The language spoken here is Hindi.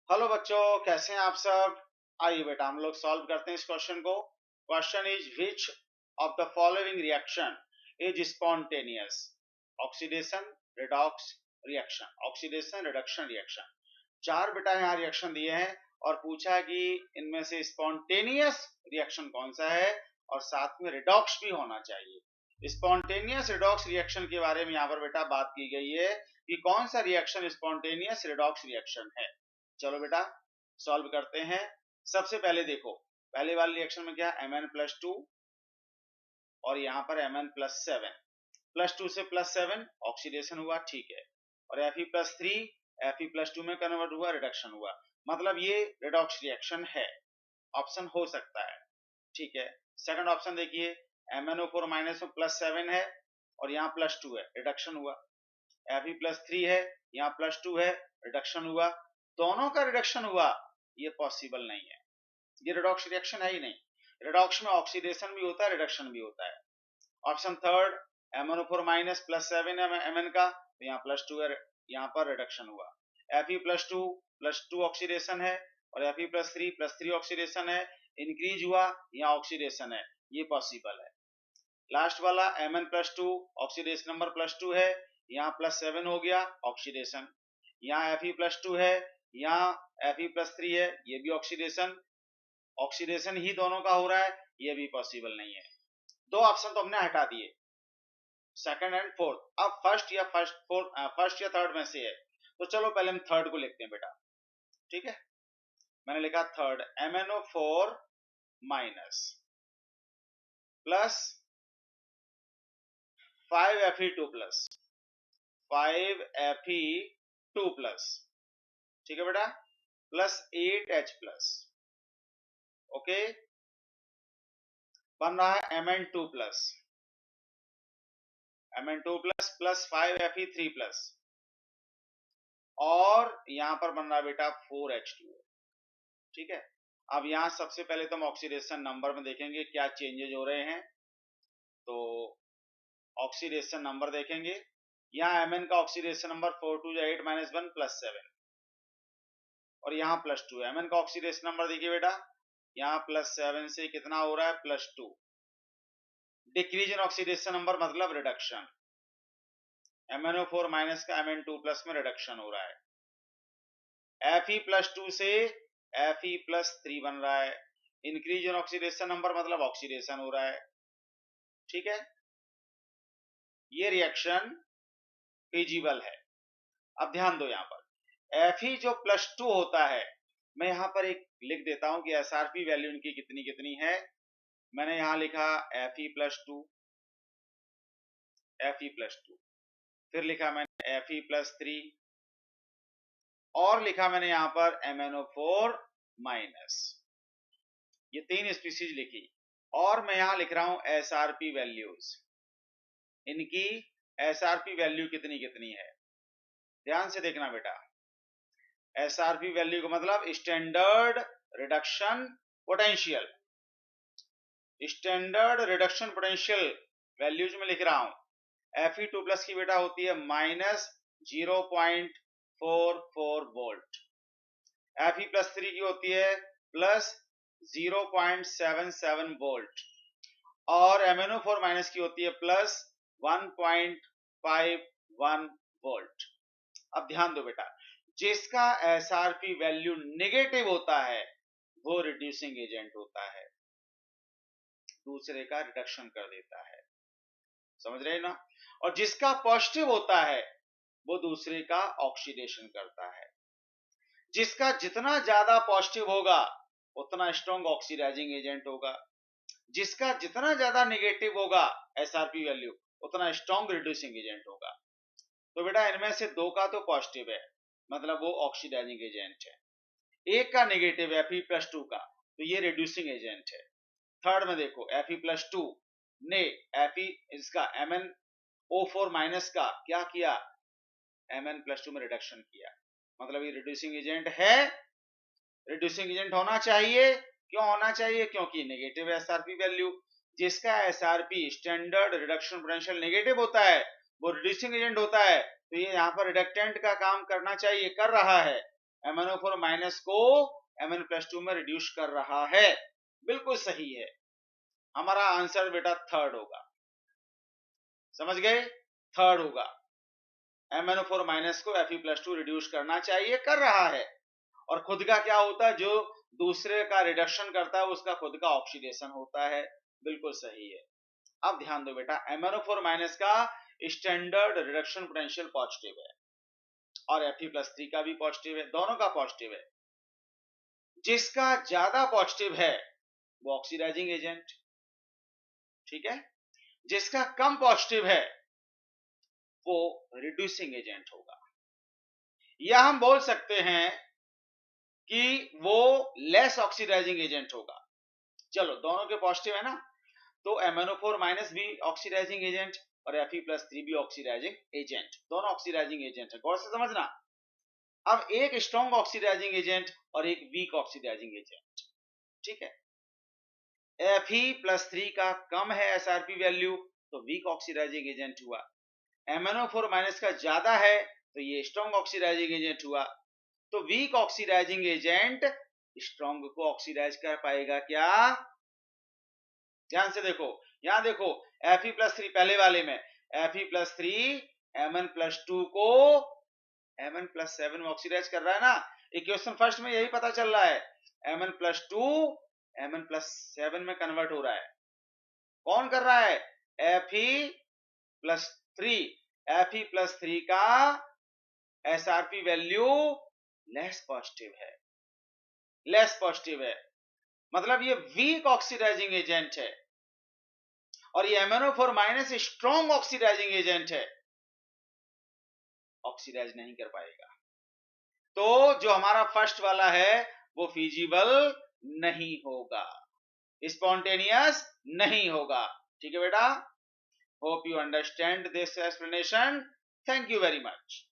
हेलो बच्चों, कैसे हैं आप सब। आइए बेटा हम लोग सॉल्व करते हैं इस क्वेश्चन को। Question is which of the following reaction is spontaneous. Oxidation, redox reaction, oxidation reduction reaction. चार बेटा यहाँ रिएक्शन दिए हैं और पूछा है कि इनमें से स्पॉन्टेनियस रिएक्शन कौन सा है और साथ में रिडॉक्स भी होना चाहिए। स्पॉन्टेनियस रिडॉक्स रिएक्शन के बारे में यहाँ पर बेटा बात की गई है कि कौन सा रिएक्शन स्पॉन्टेनियस रिडॉक्स रिएक्शन है। चलो बेटा सॉल्व करते हैं। सबसे पहले देखो, पहले वाले रिएक्शन में क्या Mn+2 और यहाँ पर Mn+7, +2 से +7 ऑक्सीडेशन हुआ, ठीक है। और Fe+3 Fe+2 में कन्वर्ट हुआ, रिडक्शन हुआ, मतलब ये रिडॉक्स रिएक्शन है, ऑप्शन हो सकता है, ठीक है। सेकंड ऑप्शन देखिए, MnO4- में +7 है और यहाँ +2 है, रिडक्शन हुआ। Fe+3 है, यहाँ +2 है, रिडक्शन हुआ। दोनों का रिडक्शन हुआ, ये पॉसिबल नहीं है, ये रिडॉक्स रिएक्शन है ही नहीं। रिडॉक्स में ऑक्सीडेशन भी होता है, रिडक्शन भी होता है। ऑप्शन थर्ड, MnO4- +7 है Mn का, तो यहाँ +2 है, यहाँ पर रिडक्शन हुआ। Fe+2 +2 ऑक्सीडेशन है और Fe+3 +3 ऑक्सीडेशन है, इंक्रीज हुआ, यहाँ ऑक्सीडेशन है, ये पॉसिबल है। लास्ट वाला Mn+2 ऑक्सीडेशन नंबर +2 है, यहाँ +7 हो गया ऑक्सीडेशन, यहाँ Fe+2 है, यहाँ Fe+3 है, ये भी ऑक्सीडेशन, ऑक्सीडेशन ही दोनों का हो रहा है, ये भी पॉसिबल नहीं है। दो ऑप्शन तो हमने हटा दिए, सेकंड एंड फोर्थ। अब फर्स्ट या थर्ड में से है, तो चलो पहले हम थर्ड को लिखते हैं बेटा, ठीक है। मैंने लिखा third, MnO4- plus 5Fe2+, 5Fe2+, ठीक है बेटा, प्लस 8H+, ओके। बन रहा है Mn2+, प्लस 5Fe3+, और यहां पर बन रहा है बेटा 4H2, ठीक है। अब यहां सबसे पहले तो हम ऑक्सीडेशन नंबर में देखेंगे क्या चेंजेज हो रहे हैं। तो ऑक्सीडेशन नंबर देखेंगे, यहाँ Mn का ऑक्सीडेशन नंबर 4 2 8 -1 +7 और यहाँ +2 है। Mn का ऑक्सीडेशन नंबर देखिए बेटा, यहाँ +7 से कितना हो रहा है, +2। डिक्रीज इन ऑक्सीडेशन नंबर मतलब रिडक्शन, MnO4- का Mn2+ में रिडक्शन हो रहा है। Fe+2 से Fe+3 बन रहा है, इंक्रीज इन ऑक्सीडेशन नंबर मतलब ऑक्सीडेशन हो रहा है, ठीक है। ये रिएक्शन फिजिबल है। अब ध्यान दो, यहाँ पर Fe जो +2 होता है, मैं यहाँ पर एक लिख देता हूं कि SRP वैल्यू इनकी कितनी कितनी है। मैंने यहाँ लिखा Fe+2, Fe+2, फिर लिखा मैंने Fe+3 और लिखा मैंने यहाँ पर MnO4-, ये तीन स्पीसीज लिखी। और मैं यहाँ लिख रहा हूं SRP वैल्यूज, इनकी SRP वैल्यू कितनी कितनी है, ध्यान से देखना बेटा। SRP वैल्यू का मतलब standard reduction potential, standard reduction potential values में लिख रहा हूं। Fe2+ की बेटा होती है -0.44 वोल्ट, Fe+3 की होती है +0.77 वोल्ट और MnO4- की होती है +1.51 वोल्ट। अब ध्यान दो बेटा, जिसका SRP वैल्यू नेगेटिव होता है वो रिड्यूसिंग एजेंट होता है, दूसरे का रिडक्शन कर देता है, समझ रहे ना। और जिसका पॉजिटिव होता है वो दूसरे का ऑक्सीडेशन करता है। जिसका जितना ज्यादा पॉजिटिव होगा उतना स्ट्रॉन्ग ऑक्सीडाइजिंग एजेंट होगा, जिसका जितना ज्यादा नेगेटिव होगा SRP वैल्यू उतना स्ट्रॉन्ग रिड्यूसिंग एजेंट होगा। तो बेटा इनमें से दो का तो पॉजिटिव है, मतलब वो ऑक्सीडाइजिंग एजेंट है, एक का नेगेटिव है Fe+2 का, तो ये रिड्यूसिंग एजेंट है। थर्ड में देखो Fe+2 ने इसका MnO4- का क्या किया, Mn+2 में रिडक्शन किया, मतलब ये रिड्यूसिंग एजेंट है, रिड्यूसिंग एजेंट होना चाहिए। क्यों होना चाहिए, क्योंकि नेगेटिव SRP वैल्यू। जिसका SRP standard reduction potential negative होता है वो रिड्यूसिंग एजेंट होता है, तो ये यहाँ पर रिडक्टेंट का काम करना चाहिए, कर रहा है। MnO4 माइनस को Mn+2 में रिड्यूस कर रहा है। बिल्कुल सही है, हमारा आंसर बेटा थर्ड होगा। समझ गए? थर्ड होगा। MnO4 माइनस को Fe+2 रिड्यूस करना चाहिए, कर रहा है। और खुद का क्या होता है, जो दूसरे का रिडक्शन करता है उसका खुद का ऑक्सीडेशन होता है। बिल्कुल सही है। अब ध्यान दो बेटा, MnO4 माइनस का स्टैंडर्ड रिडक्शन पोटेंशियल पॉजिटिव है और Fe+3 का भी पॉजिटिव है, दोनों का पॉजिटिव है। जिसका ज्यादा पॉजिटिव है वो ऑक्सीडाइजिंग एजेंट, ठीक है। जिसका कम पॉजिटिव है वो रिड्यूसिंग एजेंट होगा, या हम बोल सकते हैं कि वो लेस ऑक्सीडाइजिंग एजेंट होगा। चलो, दोनों के पॉजिटिव है ना, तो MnO4 माइनस भी ऑक्सीडाइजिंग एजेंट और Fe+3 भी ऑक्सीडाइजिंग एजेंट, दोनों ऑक्सीडाइजिंग एजेंट है। गौर से समझना। अब एक स्ट्रॉन्ग ऑक्सीडाइजिंग एजेंट और एक वीक ऑक्सीडाइजिंग एजेंट, ठीक है। Fe+3 का कम है SRP वैल्यू तो वीक ऑक्सीडाइजिंग एजेंट हुआ। MnO4 माइनस का ज्यादा है तो ये स्ट्रॉन्ग ऑक्सीडाइजिंग एजेंट हुआ। तो वीक ऑक्सीडाइजिंग एजेंट स्ट्रॉन्ग को ऑक्सीडाइज कर पाएगा क्या? ध्यान से देखो, यहां देखो, Fe+3 पहले वाले में Fe+3 Mn+2 को Mn+7 में ऑक्सीडाइज कर रहा है ना। इक्वेशन फर्स्ट में यही पता चल रहा है, Mn+2 Mn+7 में कन्वर्ट हो रहा है। कौन कर रहा है? Fe+3। Fe+3 का SRP वैल्यू लेस पॉजिटिव है, लेस पॉजिटिव है, मतलब ये वीक ऑक्सीडाइजिंग एजेंट है और ये MnO4 minus strong oxidising agent है, ऑक्सीडाइज नहीं कर पाएगा। तो जो हमारा फर्स्ट वाला है वो फिजिबल नहीं होगा, स्पॉन्टेनियस नहीं होगा। ठीक है बेटा, hope you understand this explanation. Thank you very much.